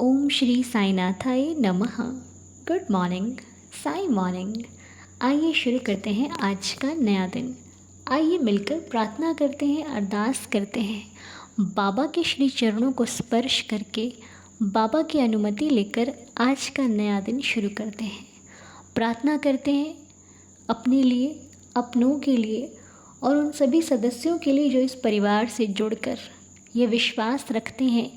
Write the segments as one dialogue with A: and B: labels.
A: ओम श्री साईनाथाय नमः। Good morning, Sai morning. आइए शुरू करते हैं आज का नया दिन। आइए मिलकर प्रार्थना करते हैं, अरदास करते हैं। बाबा के श्री चरणों को स्पर्श करके बाबा की अनुमति लेकर आज का नया दिन शुरू करते हैं। प्रार्थना करते हैं अपने लिए, अपनों के लिए और उन सभी सदस्यों के लिए जो इस परिवार से जुड़कर ये विश्वास रखते हैं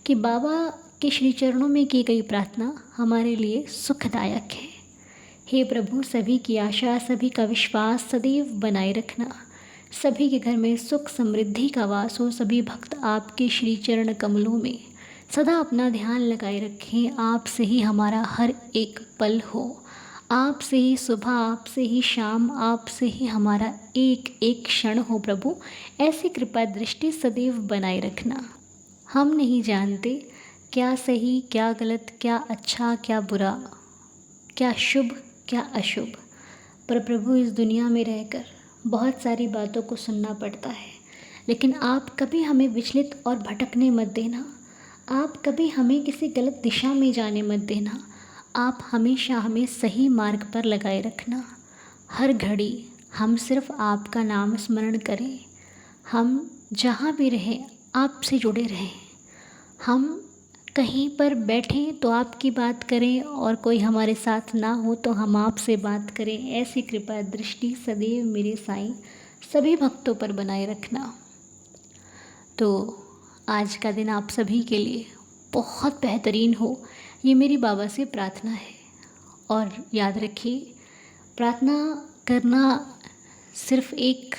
A: कि बाबा के श्री चरणों में की गई प्रार्थना हमारे लिए सुखदायक है। हे प्रभु, सभी की आशा, सभी का विश्वास सदैव बनाए रखना। सभी के घर में सुख समृद्धि का वास हो। सभी भक्त आपके श्री चरण कमलों में सदा अपना ध्यान लगाए रखें। आपसे ही हमारा हर एक पल हो, आपसे ही सुबह, आपसे ही शाम, आपसे ही हमारा एक एक क्षण हो। प्रभु, ऐसी कृपा दृष्टि सदैव बनाए रखना। हम नहीं जानते क्या सही, क्या गलत, क्या अच्छा, क्या बुरा, क्या शुभ, क्या अशुभ, पर प्रभु इस दुनिया में रहकर बहुत सारी बातों को सुनना पड़ता है। लेकिन आप कभी हमें विचलित और भटकने मत देना। आप कभी हमें किसी गलत दिशा में जाने मत देना। आप हमेशा हमें सही मार्ग पर लगाए रखना। हर घड़ी हम सिर्फ आपका नाम स्मरण करें। हम जहाँ भी रहें आपसे जुड़े रहें। हम कहीं पर बैठें तो आपकी बात करें और कोई हमारे साथ ना हो तो हम आपसे बात करें। ऐसी कृपा दृष्टि सदैव मेरे साईं सभी भक्तों पर बनाए रखना। तो आज का दिन आप सभी के लिए बहुत बेहतरीन हो, ये मेरी बाबा से प्रार्थना है। और याद रखिए, प्रार्थना करना सिर्फ एक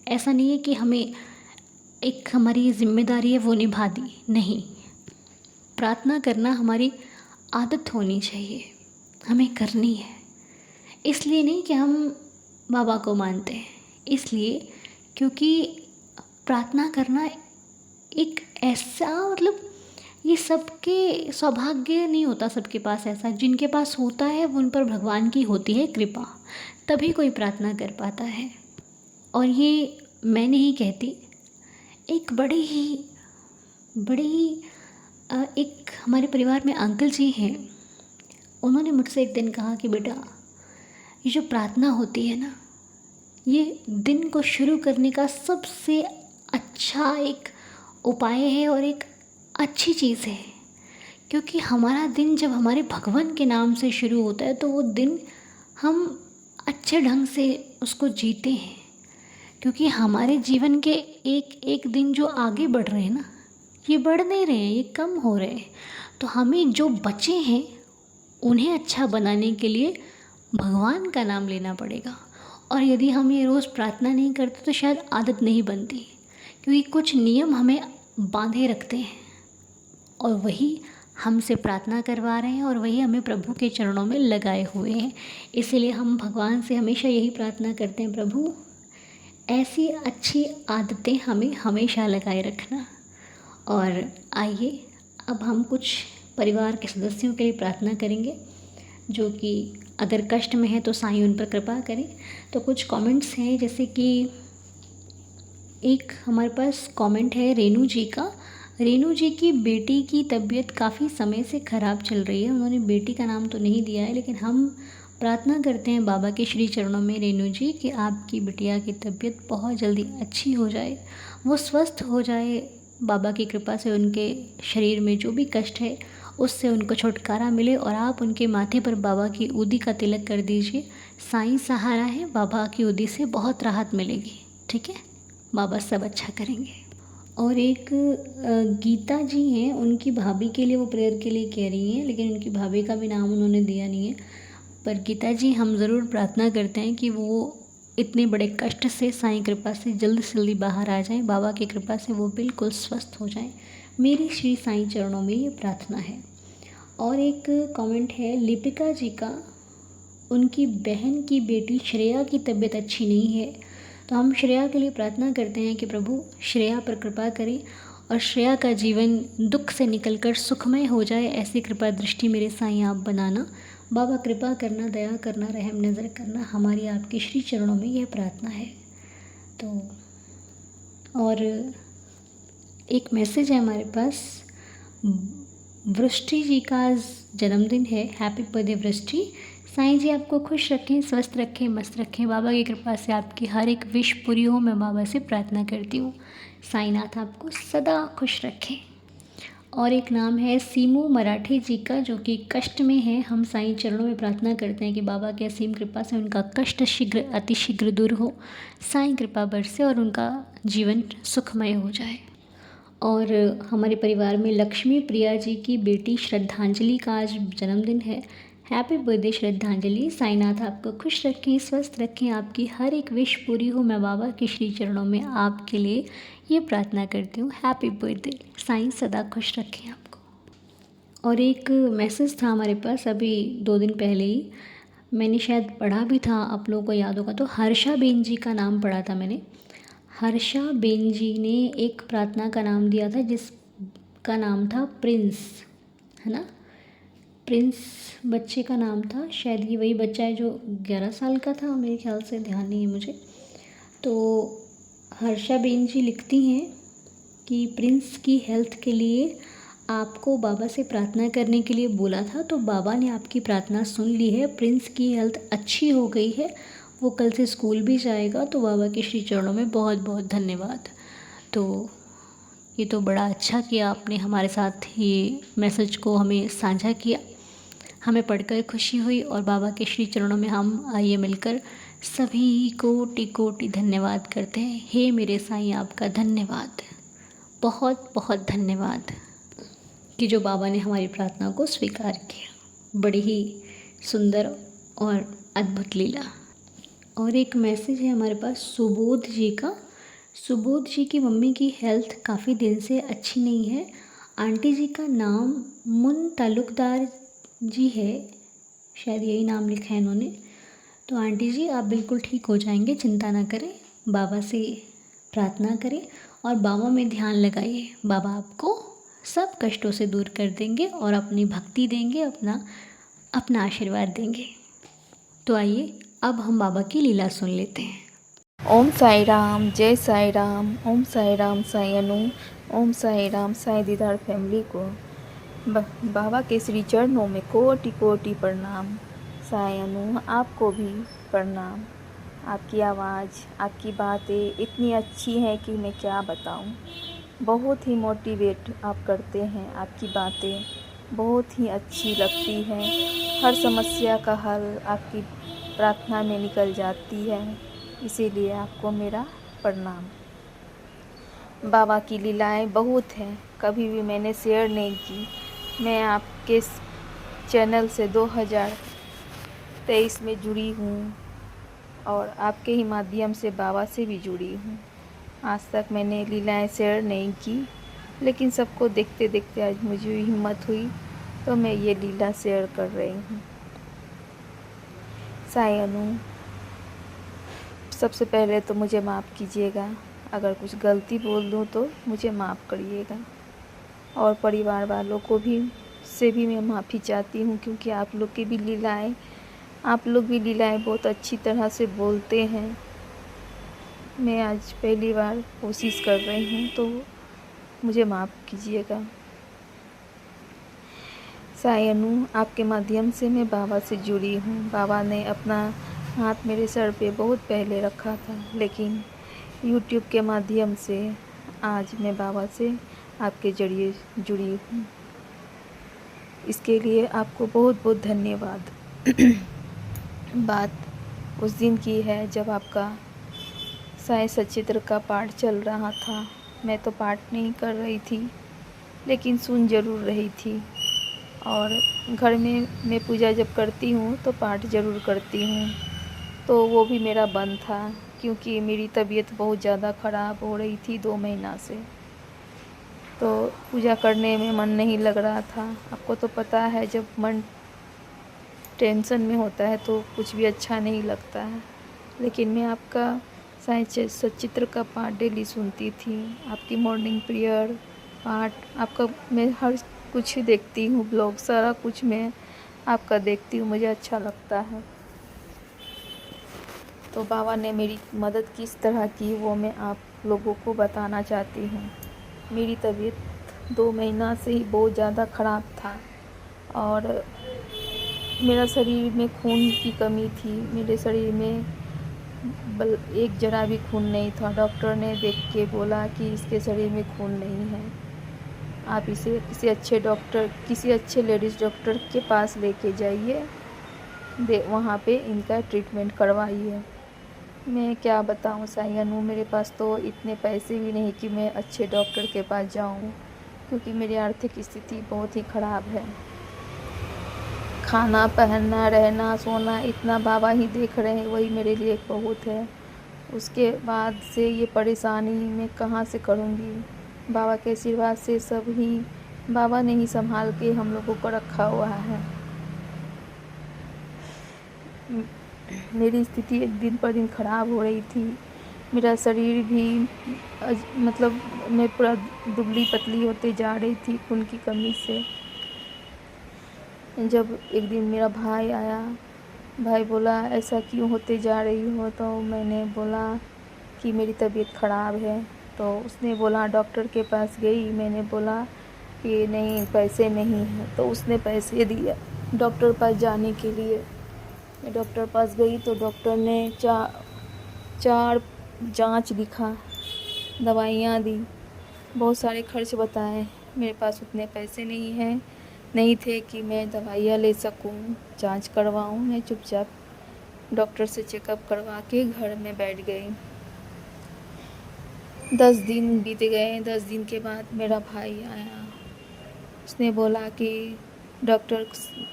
A: ऐसा नहीं है कि हमें एक हमारी जिम्मेदारी है वो निभा दी, नहीं। प्रार्थना करना हमारी आदत होनी चाहिए, हमें करनी है। इसलिए नहीं कि हम बाबा को मानते हैं, इसलिए क्योंकि प्रार्थना करना एक ऐसा ये सबके सौभाग्य नहीं होता। सबके पास ऐसा, जिनके पास होता है वो उन पर भगवान की होती है कृपा, तभी कोई प्रार्थना कर पाता है। और ये मैं नहीं कहती, एक बड़ी ही एक हमारे परिवार में अंकल जी हैं। उन्होंने मुझसे एक दिन कहा कि बेटा, ये जो प्रार्थना होती है ना, ये दिन को शुरू करने का सबसे अच्छा एक उपाय है और एक अच्छी चीज़ है। क्योंकि हमारा दिन जब हमारे भगवान के नाम से शुरू होता है तो वो दिन हम अच्छे ढंग से उसको जीते हैं। क्योंकि हमारे जीवन के एक एक दिन जो आगे बढ़ रहे हैं ना, ये बढ़ नहीं रहे हैं, ये कम हो रहे हैं। तो हमें जो बचे हैं उन्हें अच्छा बनाने के लिए भगवान का नाम लेना पड़ेगा। और यदि हम ये रोज़ प्रार्थना नहीं करते तो शायद आदत नहीं बनती, क्योंकि कुछ नियम हमें बांधे रखते हैं और वही हमसे प्रार्थना करवा रहे हैं और वही हमें प्रभु के चरणों में लगाए हुए हैं। इसीलिए हम भगवान से हमेशा यही प्रार्थना करते हैं, प्रभु ऐसी अच्छी आदतें हमें हमेशा लगाए रखना। और आइए अब हम कुछ परिवार के सदस्यों के लिए प्रार्थना करेंगे जो कि अगर कष्ट में है तो साईं उन पर कृपा करें। तो कुछ कमेंट्स हैं, जैसे कि एक हमारे पास कमेंट है रेनू जी का। रेनू जी की बेटी की तबीयत काफ़ी समय से ख़राब चल रही है। उन्होंने बेटी का नाम तो नहीं दिया है, लेकिन हम प्रार्थना करते हैं बाबा के श्री चरणों में रेनू जी कि आपकी बिटिया की तबीयत बहुत जल्दी अच्छी हो जाए, वो स्वस्थ हो जाए। बाबा की कृपा से उनके शरीर में जो भी कष्ट है उससे उनको छुटकारा मिले और आप उनके माथे पर बाबा की उदी का तिलक कर दीजिए। साईं सहारा है, बाबा की उदी से बहुत राहत मिलेगी। ठीक है, बाबा सब अच्छा करेंगे। और एक गीता जी हैं, उनकी भाभी के लिए वो प्रेयर के लिए कह रही हैं, लेकिन उनकी भाभी का भी नाम उन्होंने दिया नहीं है। पर गीता जी, हम ज़रूर प्रार्थना करते हैं कि वो इतने बड़े कष्ट से साईं कृपा से जल्द से जल्दी बाहर आ जाएं। बाबा की कृपा से वो बिल्कुल स्वस्थ हो जाएं। मेरी श्री साईं चरणों में ये प्रार्थना है। और एक कमेंट है लिपिका जी का, उनकी बहन की बेटी श्रेया की तबीयत अच्छी नहीं है। तो हम श्रेया के लिए प्रार्थना करते हैं कि प्रभु श्रेया पर कृपा करें और श्रेया का जीवन दुख से निकलकर सुखमय हो जाए। ऐसी कृपा दृष्टि मेरे साईं आप बनाना। बाबा कृपा करना, दया करना, रहम नज़र करना, हमारी आपके श्री चरणों में यह प्रार्थना है। तो और एक मैसेज है हमारे पास, वृष्टि जी का आज जन्मदिन है। हैप्पी बर्थडे वृष्टि। साईं जी आपको खुश रखें, स्वस्थ रखें, मस्त रखें। बाबा की कृपा से आपकी हर एक विश पूरी हो, मैं बाबा से प्रार्थना करती हूँ। साईनाथ आपको सदा खुश रखें। और एक नाम है सीमू मराठी जी का, जो कि कष्ट में है। हम साईं चरणों में प्रार्थना करते हैं कि बाबा की असीम कृपा से उनका कष्ट शीघ्र अतिशीघ्र दूर हो, साईं कृपा बरसे और उनका जीवन सुखमय हो जाए। और हमारे परिवार में लक्ष्मी प्रिया जी की बेटी श्रद्धांजलि का आज जन्मदिन है। हैप्पी बर्थडे श्रद्धांजलि। साईनाथ आपको खुश रखें, स्वस्थ रखें, आपकी हर एक विश पूरी हो। मैं बाबा के श्री चरणों में आपके लिए ये प्रार्थना करती हूँ। Happy birthday. साईं सदा खुश रखें आपको। और एक मैसेज था हमारे पास अभी 2 दिन पहले ही, मैंने शायद पढ़ा भी था, आप लोगों को याद होगा तो, हर्षा बेन जी का नाम पढ़ा था मैंने। हर्षा बेन जी ने एक प्रार्थना का नाम दिया था जिसका नाम था प्रिंस, है ना। प्रिंस बच्चे का नाम था, शायद ये वही बच्चा है जो 11 साल का था, मेरे ख्याल से, ध्यान नहीं है मुझे। तो हर्षा बेन जी लिखती हैं कि प्रिंस की हेल्थ के लिए आपको बाबा से प्रार्थना करने के लिए बोला था, तो बाबा ने आपकी प्रार्थना सुन ली है। प्रिंस की हेल्थ अच्छी हो गई है, वो कल से स्कूल भी जाएगा। तो बाबा के श्री चरणों में बहुत बहुत धन्यवाद। तो ये तो बड़ा अच्छा किया आपने हमारे साथ ये मैसेज को हमें साझा किया, हमें पढ़कर खुशी हुई। और बाबा के श्री चरणों में हम आइए मिलकर सभी कोटि कोटि धन्यवाद करते हैं। हे मेरे साईं, आपका धन्यवाद, बहुत बहुत धन्यवाद कि जो बाबा ने हमारी प्रार्थना को स्वीकार किया। बड़ी ही सुंदर और अद्भुत लीला। और एक मैसेज है हमारे पास सुबोध जी का। सुबोध जी की मम्मी की हेल्थ काफ़ी दिन से अच्छी नहीं है। आंटी जी का नाम मुन तालुकदार जी है, शायद यही नाम लिखा है इन्होंने। तो आंटी जी आप बिल्कुल ठीक हो जाएंगे, चिंता ना करें, बाबा से प्रार्थना करें और बाबा में ध्यान लगाइए। बाबा आपको सब कष्टों से दूर कर देंगे और अपनी भक्ति देंगे, अपना आशीर्वाद देंगे। तो आइए अब हम बाबा की लीला सुन लेते हैं।
B: ओम साई राम, जय साई राम, ओम साई राम, साई अनु, ओम साई राम। साई दीदार फैमिली को बाबा के श्री चरणों में कोटि कोटि प्रणाम। साई अनु आपको भी प्रणाम। आपकी आवाज़, आपकी बातें इतनी अच्छी हैं कि मैं क्या बताऊं। बहुत ही मोटिवेट आप करते हैं, आपकी बातें बहुत ही अच्छी लगती हैं। हर समस्या का हल आपकी प्रार्थना में निकल जाती है, इसीलिए आपको मेरा प्रणाम। बाबा की लीलाएं बहुत हैं, कभी भी मैंने शेयर नहीं की। मैं आपके चैनल से 2023 में जुड़ी हूँ और आपके ही माध्यम से बाबा से भी जुड़ी हूँ। आज तक मैंने लीलाएं शेयर नहीं की, लेकिन सबको देखते देखते आज मुझे हिम्मत हुई तो मैं ये लीला शेयर कर रही हूँ। साई अनु, सबसे पहले तो मुझे माफ़ कीजिएगा, अगर कुछ गलती बोल दूँ तो मुझे माफ़ करिएगा। और परिवार वालों को भी से भी मैं माफ़ी चाहती हूँ, क्योंकि आप लोग भी लीलाएं बहुत अच्छी तरह से बोलते हैं। मैं आज पहली बार कोशिश कर रही हूँ, तो मुझे माफ़ कीजिएगा। साई अनु, आपके माध्यम से मैं बाबा से जुड़ी हूँ। बाबा ने अपना हाथ मेरे सर पे बहुत पहले रखा था, लेकिन यूट्यूब के माध्यम से आज मैं बाबा से आपके जरिए जुड़ी हूँ। इसके लिए आपको बहुत बहुत धन्यवाद। बात उस दिन की है जब आपका साईं सचित्र का पाठ चल रहा था। मैं तो पाठ नहीं कर रही थी, लेकिन सुन ज़रूर रही थी। और घर में मैं पूजा जब करती हूँ तो पाठ ज़रूर करती हूँ, तो वो भी मेरा बंद था, क्योंकि मेरी तबीयत बहुत ज़्यादा ख़राब हो रही थी 2 महीना से। तो पूजा करने में मन नहीं लग रहा था। आपको तो पता है, जब मन टेंशन में होता है तो कुछ भी अच्छा नहीं लगता है। लेकिन मैं आपका साईं सचित्र का पाठ डेली सुनती थी, आपकी मॉर्निंग प्रेयर पाठ, आपका मैं हर कुछ देखती हूँ, ब्लॉग सारा कुछ मैं आपका देखती हूँ, मुझे अच्छा लगता है। तो बाबा ने मेरी मदद किस तरह की वो मैं आप लोगों को बताना चाहती हूँ। मेरी तबीयत 2 महीना से ही बहुत ज़्यादा ख़राब था और मेरा शरीर में खून की कमी थी। मेरे शरीर में एक जरा भी खून नहीं था। डॉक्टर ने देख के बोला कि इसके शरीर में खून नहीं है, आप इसे किसी अच्छे लेडीज़ डॉक्टर के पास लेके जाइए, वहाँ पे इनका ट्रीटमेंट करवाइए। मैं क्या बताऊँ साई अनु, मेरे पास तो इतने पैसे भी नहीं कि मैं अच्छे डॉक्टर के पास जाऊँ, क्योंकि मेरी आर्थिक स्थिति बहुत ही ख़राब है। खाना, पहनना, रहना, सोना इतना बाबा ही देख रहे हैं, वही मेरे लिए बहुत है। उसके बाद से ये परेशानी मैं कहाँ से करूँगी। बाबा के आशीर्वाद से सब ही बाबा ने ही संभाल के हम लोगों को रखा हुआ है। मेरी स्थिति दिन पर दिन ख़राब हो रही थी। मेरा शरीर भी मतलब मैं पूरा दुबली पतली होते जा रही थी खून की कमी से। जब एक दिन मेरा भाई आया, भाई बोला ऐसा क्यों होते जा रही हो, तो मैंने बोला कि मेरी तबीयत ख़राब है। तो उसने बोला डॉक्टर के पास गई, मैंने बोला कि नहीं पैसे नहीं हैं, तो उसने पैसे दिए डॉक्टर पास जाने के लिए। मैं डॉक्टर पास गई तो डॉक्टर ने चार जांच लिखा, दवाइयाँ दी, बहुत सारे खर्च बताए। मेरे पास उतने पैसे नहीं थे कि मैं दवाइयाँ ले सकूं, जांच करवाऊं। मैं चुपचाप डॉक्टर से चेकअप करवा के घर में बैठ गई। 10 दिन बीत गए। 10 दिन के बाद मेरा भाई आया, उसने बोला कि डॉक्टर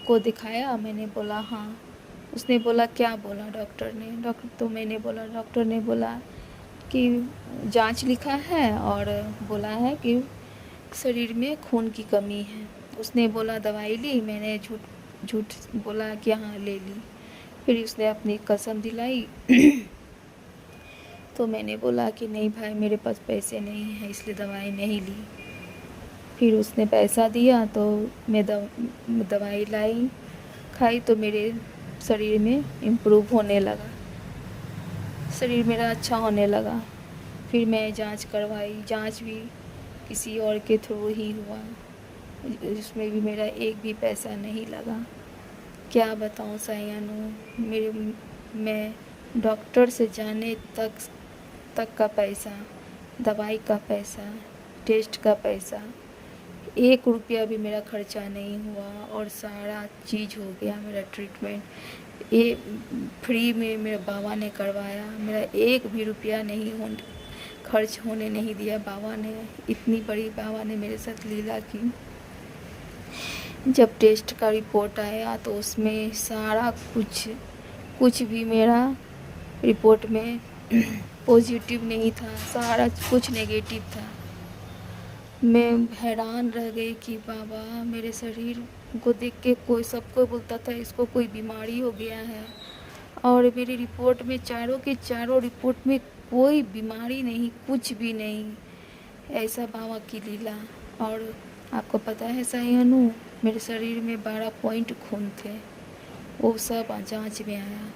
B: को दिखाया। मैंने बोला हाँ। उसने बोला क्या बोला डॉक्टर ने? डॉक्टर ने बोला कि जांच लिखा है और बोला है कि शरीर में खून की कमी है। उसने बोला दवाई ली, मैंने झूठ बोला कि हाँ ले ली। फिर उसने अपनी कसम दिलाई तो मैंने बोला कि नहीं भाई मेरे पास पैसे नहीं हैं, इसलिए दवाई नहीं ली। फिर उसने पैसा दिया तो मैं दवाई लाई, खाई तो मेरे शरीर में इम्प्रूव होने लगा, शरीर मेरा अच्छा होने लगा। फिर मैं जांच करवाई, जांच भी किसी और के थ्रू ही हुआ, इसमें भी मेरा एक भी पैसा नहीं लगा। क्या बताऊं साई अनु, मैं डॉक्टर से जाने तक का पैसा, दवाई का पैसा, टेस्ट का पैसा, 1 रुपया भी मेरा खर्चा नहीं हुआ और सारा चीज़ हो गया। मेरा ट्रीटमेंट ये फ्री में मेरे बाबा ने करवाया। मेरा 1 भी रुपया खर्च होने नहीं दिया बाबा ने। इतनी बड़ी बाबा ने मेरे साथ लीला की। जब टेस्ट का रिपोर्ट आया तो उसमें सारा कुछ भी मेरा रिपोर्ट में पॉजिटिव नहीं था, सारा कुछ नेगेटिव था। मैं हैरान रह गई कि बाबा मेरे शरीर को देख के कोई सबको बोलता था इसको कोई बीमारी हो गया है, और मेरी रिपोर्ट में चारों के चारों रिपोर्ट में कोई बीमारी नहीं, कुछ भी नहीं। ऐसा बाबा की लीला। और आपको पता है साई अनु, मेरे शरीर में 12 पॉइंट खून थे, वो सब जांच में आया।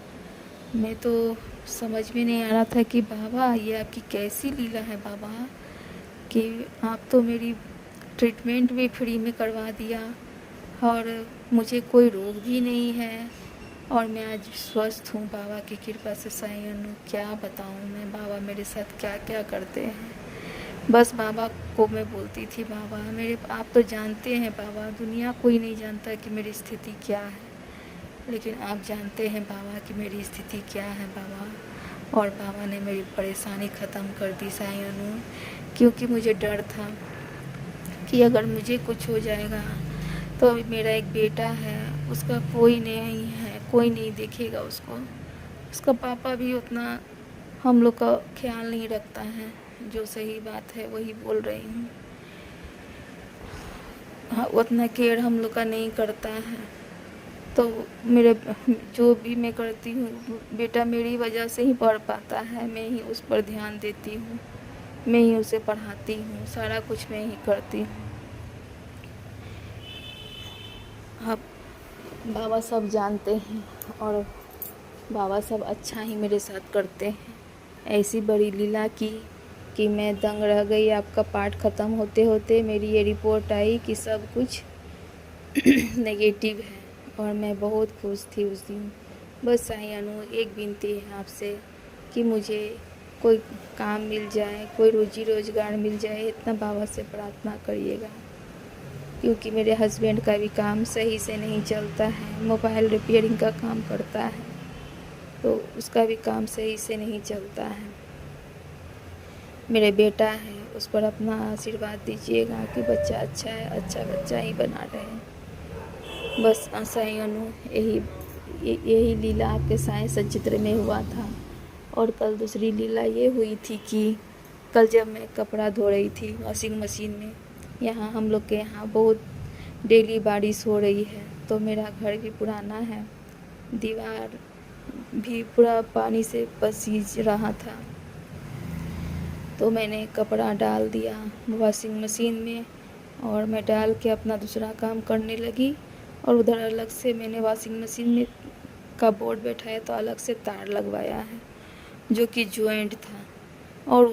B: मैं तो समझ में नहीं आ रहा था कि बाबा ये आपकी कैसी लीला है बाबा, कि आप तो मेरी ट्रीटमेंट भी फ्री में करवा दिया और मुझे कोई रोग भी नहीं है और मैं आज स्वस्थ हूँ बाबा की कृपा से। साई अनु क्या बताऊँ मैं, बाबा मेरे साथ क्या क्या करते हैं। बस बाबा को मैं बोलती थी बाबा आप तो जानते हैं बाबा, दुनिया कोई नहीं जानता कि मेरी स्थिति क्या है, लेकिन आप जानते हैं बाबा कि मेरी स्थिति क्या है बाबा। और बाबा ने मेरी परेशानी ख़त्म कर दी साई अनु, क्योंकि मुझे डर था कि अगर मुझे कुछ हो जाएगा तो मेरा एक बेटा है, उसका कोई नहीं है, कोई नहीं देखेगा उसको। उसका पापा भी उतना हम लोग का ख्याल नहीं रखता है। जो सही बात है वही बोल रही हूँ। हाँ, उतना केयर हम लोग का नहीं करता है। तो मेरे जो भी मैं करती हूँ, बेटा मेरी वजह से ही पढ़ पाता है, मैं ही उस पर ध्यान देती हूँ, मैं ही उसे पढ़ाती हूँ, सारा कुछ मैं ही करती हूँ। अब बाबा सब जानते हैं और बाबा सब अच्छा ही मेरे साथ करते हैं। ऐसी बड़ी लीला की कि मैं दंग रह गई। आपका पाठ ख़त्म होते होते मेरी ये रिपोर्ट आई कि सब कुछ नेगेटिव है और मैं बहुत खुश थी उस दिन। बस साईं अनु, एक विनती है आपसे कि मुझे कोई काम मिल जाए, कोई रोजी रोज़गार मिल जाए, इतना बाबा से प्रार्थना करिएगा। क्योंकि मेरे हस्बैंड का भी काम सही से नहीं चलता है, मोबाइल रिपेयरिंग का काम करता है, तो उसका भी काम सही से नहीं चलता है। मेरे बेटा है, उस पर अपना आशीर्वाद दीजिएगा कि बच्चा अच्छा है, अच्छा बच्चा ही बना रहे। बस साईं अनु, यही लीला आपके साईं सचित्र में हुआ था। और कल दूसरी लीला ये हुई थी कि कल जब मैं कपड़ा धो रही थी वॉशिंग मशीन में, यहाँ हम लोग के यहाँ बहुत डेली बारिश हो रही है, तो मेरा घर भी पुराना है, दीवार भी पूरा पानी से पसीज रहा था। तो मैंने कपड़ा डाल दिया वॉशिंग मशीन में और मैं डाल के अपना दूसरा काम करने लगी। और उधर अलग से मैंने वॉशिंग मशीन में का बोर्ड बैठाया तो अलग से तार लगवाया है जो कि जॉइंट था। और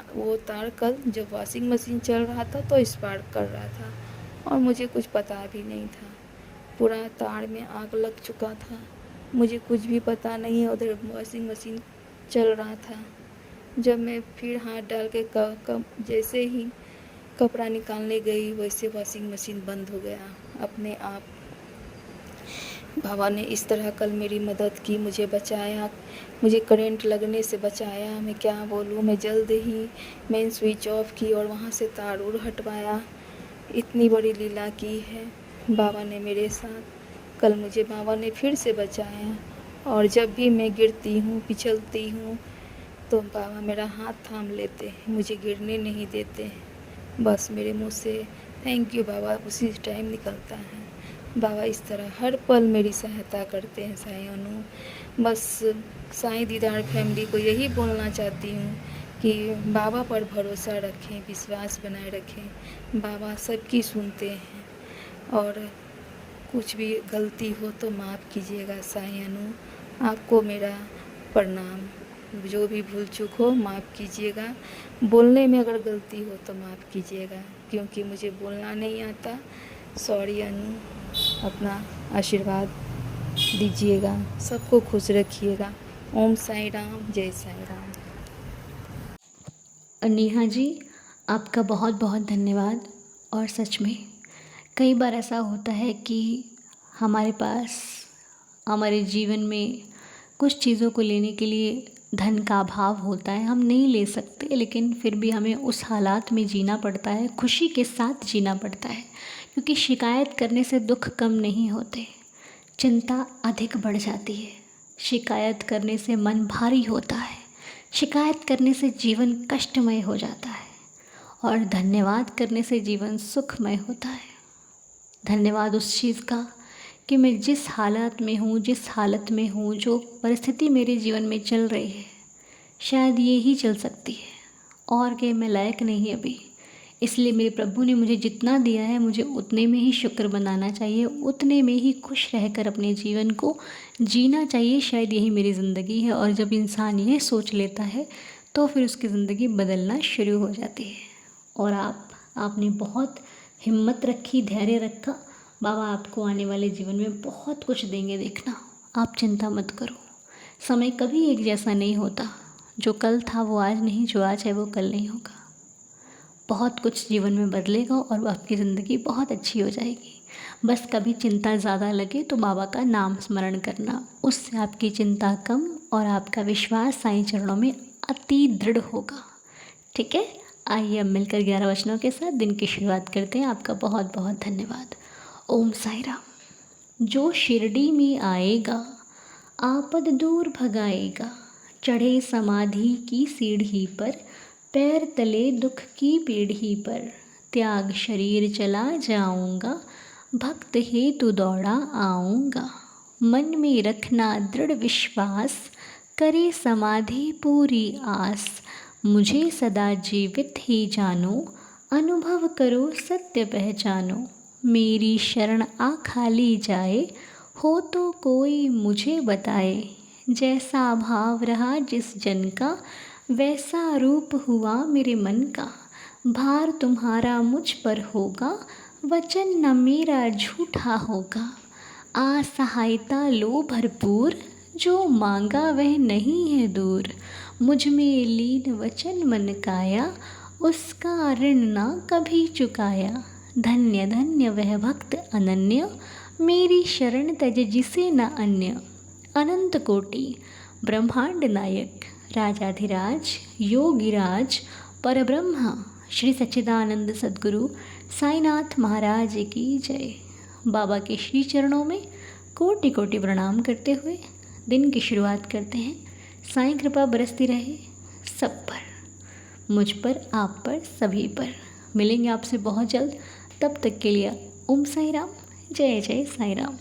B: वो तार कल जब वॉशिंग मशीन चल रहा था तो स्पार्क कर रहा था और मुझे कुछ पता भी नहीं था। पूरा तार में आग लग चुका था, मुझे कुछ भी पता नहीं। उधर वॉशिंग मशीन चल रहा था। जब मैं फिर हाथ डाल के जैसे ही कपड़ा निकालने गई, वैसे वॉशिंग मशीन बंद हो गया अपने आप। बाबा ने इस तरह कल मेरी मदद की, मुझे बचाया, मुझे करंट लगने से बचाया। मैं क्या बोलूँ, मैं जल्द ही मेन स्विच ऑफ की और वहाँ से तार उड़ हटवाया। इतनी बड़ी लीला की है बाबा ने मेरे साथ। कल मुझे बाबा ने फिर से बचाया और जब भी मैं गिरती हूँ, पिछलती हूँ, तो बाबा मेरा हाथ थाम लेते हैं, मुझे गिरने नहीं देते हैं। बस मेरे मुंह से थैंक यू बाबा उसी टाइम निकलता है। बाबा इस तरह हर पल मेरी सहायता करते हैं साईं अनु। बस साईं दीदार फैमिली को यही बोलना चाहती हूँ कि बाबा पर भरोसा रखें, विश्वास बनाए रखें। बाबा सबकी सुनते हैं और कुछ भी गलती हो तो माफ़ कीजिएगा साईं अनु। आपको मेरा प्रणाम। जो भी भूल चूक हो माफ़ कीजिएगा। बोलने में अगर गलती हो तो माफ़ कीजिएगा, क्योंकि मुझे बोलना नहीं आता। सॉरी अनु। अपना आशीर्वाद दीजिएगा, सबको खुश रखिएगा। ओम साईं राम, जय साईं राम।
A: नेहा जी, आपका बहुत बहुत धन्यवाद। और सच में कई बार ऐसा होता है कि हमारे पास हमारे जीवन में कुछ चीज़ों को लेने के लिए धन का अभाव होता है, हम नहीं ले सकते, लेकिन फिर भी हमें उस हालात में जीना पड़ता है, खुशी के साथ जीना पड़ता है। क्योंकि शिकायत करने से दुख कम नहीं होते, चिंता अधिक बढ़ जाती है। शिकायत करने से मन भारी होता है, शिकायत करने से जीवन कष्टमय हो जाता है और धन्यवाद करने से जीवन सुखमय होता है। धन्यवाद उस चीज़ का कि मैं जिस हालत में हूँ, जिस हालत में हूँ, जो परिस्थिति मेरे जीवन में चल रही है, शायद ये ही चल सकती है और कि मैं लायक नहीं अभी। इसलिए मेरे प्रभु ने मुझे जितना दिया है, मुझे उतने में ही शुक्र मनाना चाहिए, उतने में ही खुश रहकर अपने जीवन को जीना चाहिए। शायद यही मेरी ज़िंदगी है। और जब इंसान ये सोच लेता है तो फिर उसकी ज़िंदगी बदलना शुरू हो जाती है। और आपने बहुत हिम्मत रखी, धैर्य रखा। बाबा आपको आने वाले जीवन में बहुत कुछ देंगे, देखना, आप चिंता मत करो। समय कभी एक जैसा नहीं होता। जो कल था वो आज नहीं, जो आज है वो कल नहीं होगा। बहुत कुछ जीवन में बदलेगा और आपकी ज़िंदगी बहुत अच्छी हो जाएगी। बस कभी चिंता ज़्यादा लगे तो बाबा का नाम स्मरण करना, उससे आपकी चिंता कम और आपका विश्वास साईं चरणों में अति दृढ़ होगा। ठीक है, आइए अब मिलकर 11 वचनों के साथ दिन की शुरुआत करते हैं। आपका बहुत बहुत धन्यवाद। ओम साईं राम। जो शिरडी में आएगा आपद दूर भगाएगा, चढ़े समाधि की सीढ़ी पर, पैर तले दुख की पीढ़ी पर, त्याग शरीर चला जाऊंगा, भक्त हेतु दौड़ा आऊंगा। मन में रखना दृढ़ विश्वास, करे समाधि पूरी आस, मुझे सदा जीवित ही जानो, अनुभव करो सत्य पहचानो। मेरी शरण आ खाली जाए, हो तो कोई मुझे बताए, जैसा भाव रहा जिस जन का, वैसा रूप हुआ मेरे मन का, भार तुम्हारा मुझ पर होगा, वचन न मेरा झूठा होगा। असहायता लो भरपूर, जो मांगा वह नहीं है दूर। मुझ में लीन वचन मन काया, उसका ऋण ना कभी चुकाया। धन्य धन्य वह भक्त अनन्य, मेरी शरण तज जिसे न अन्य। अनंत कोटि ब्रह्मांड नायक, राजाधिराज योगिराज परब्रह्मा श्री सच्चिदानंद सद्गुरु साईनाथ महाराज की जय। बाबा के श्री चरणों में कोटि कोटि प्रणाम करते हुए दिन की शुरुआत करते हैं। साईं कृपा बरसती रहे सब पर, मुझ पर, आप पर, सभी पर। मिलेंगे आपसे बहुत जल्द, तब तक के लिए ओम साई राम, जय जय साई राम।